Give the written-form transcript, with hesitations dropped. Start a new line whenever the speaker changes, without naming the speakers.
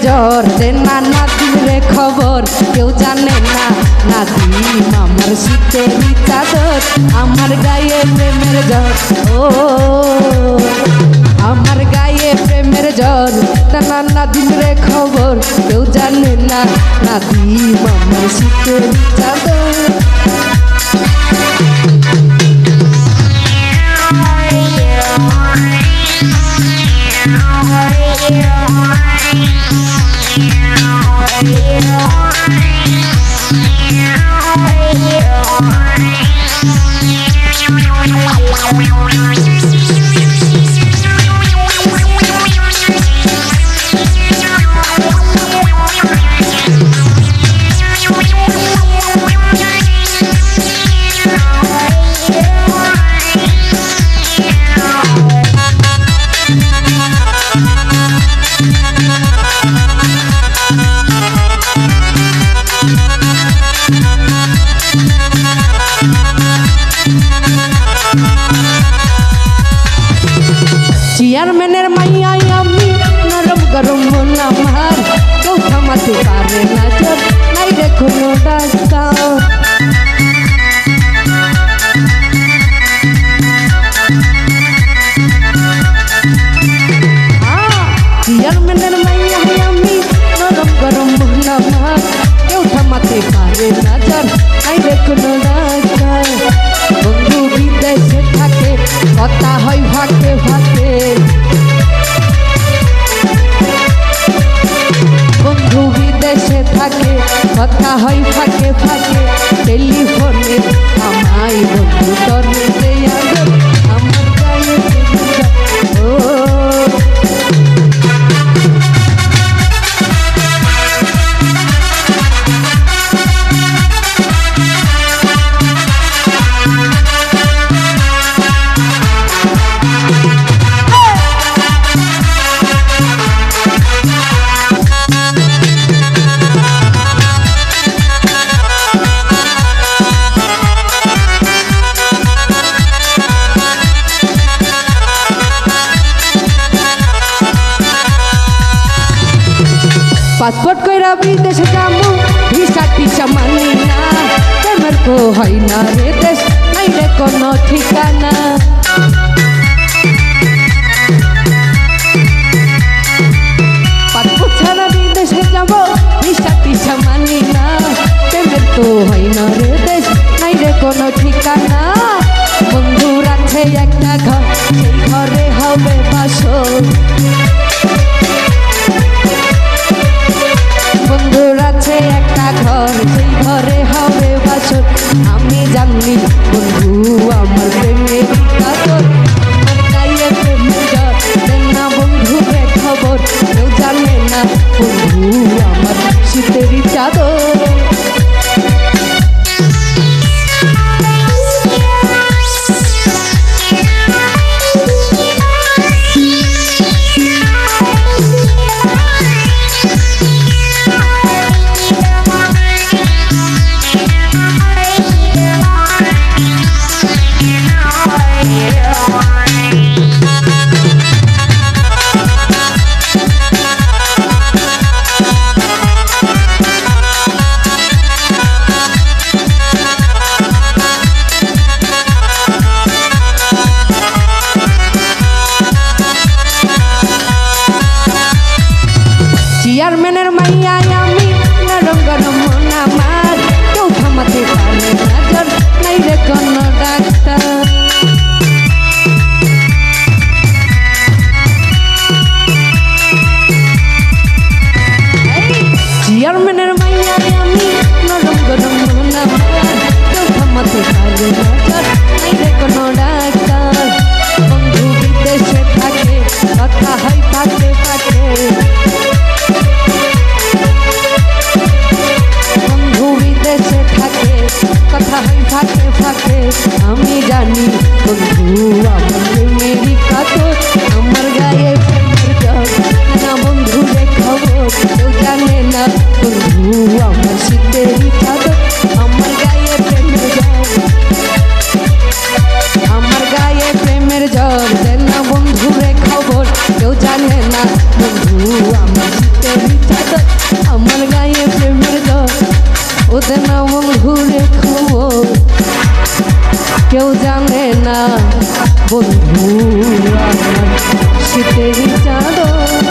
জ্বর না নাদিম রে খবর কেউ জানে না নাদিম আমার শীতেরই চাদর আমার গায়ে প্রেমের জ্বর ও আমার গায়ে প্রেমের জ্বর না নাদিম রে খবর কেউ জানে না নাদিম আমার শীতেরই চাদর চেয়ারম্যানের মাইয়া আমি নরম গরম মন আমার কেউ থামাতে পারে না জোর নাই রে কোনো ডাক্তার চেয়ারম্যানের মাইয়া আমি নরম গরম মন আমার কেউ থামাতে পারে না জোর নাই রে কোনো ডাক্তার বন্ধু বিদেশে থাকে কথা হয় ভাগে ভাগে বন্ধু বিদেশে থাকে কথা হয় ফাঁকে ফাঁকে টেলিফোনে আমায় বন্ধু তরে আমার গায়ে ও পাসপোর্ট কইরা বিদেশে যাবো ভিসা টিসা মানি না প্রেমের কো হয় না রে দেশ নাই রে কোনো ঠিকানা পাসপোর্ট ছাড়া বিদেশে যাবো ভিসা টিসা মানি না প্রেমের তো হয় না রে দেশ নাই রে কোনো ঠিকানা বন্ধুর আছে একটা ঘর সেই ঘরে হবে বাসর বন্ধুর আছে একটা ঘর সেই ঘরে হবে বাসর আমি জানি বন্ধু আমার প্রেমের কাতর আমার গায়ে প্রেমের জ্বর না বন্ধু রে খবর কেউ জানে না বন্ধু আমার শীতেরই চাদর চেয়ারম্যানের মাইয়া আমি নরম গরম মন আমার কেউ থামাতে পারে না জোর নাই রে কোনো ডাক্তার চেয়ারম্যানের মাইয়া আমি নরম গরম মন আমার কেউ থামাতে পারে না জোর নাই রে কোনো ডাক্তার বন্ধু বিদেশে থাকে কথা হয় ফাঁকে ফাঁকে কথা হয় ফাঁকে ফাঁকে আমি জানি বন্ধু আমার প্রেমেরই কাতর আমার গায়ে প্রেমের জ্বর না বন্ধু রে খবর কেউ জানে না বন্ধু আমার শীতেরই চাদর আমার গায়ে প্রেমের জ্বর আমার গায়ে প্রেমের জ্বর না বন্ধু রে খবর কেউ জানে না বন্ধু আমার শীতেরই চাদর দূরে খবর কেউ জানে না বন্ধু আমার শীতের চাদর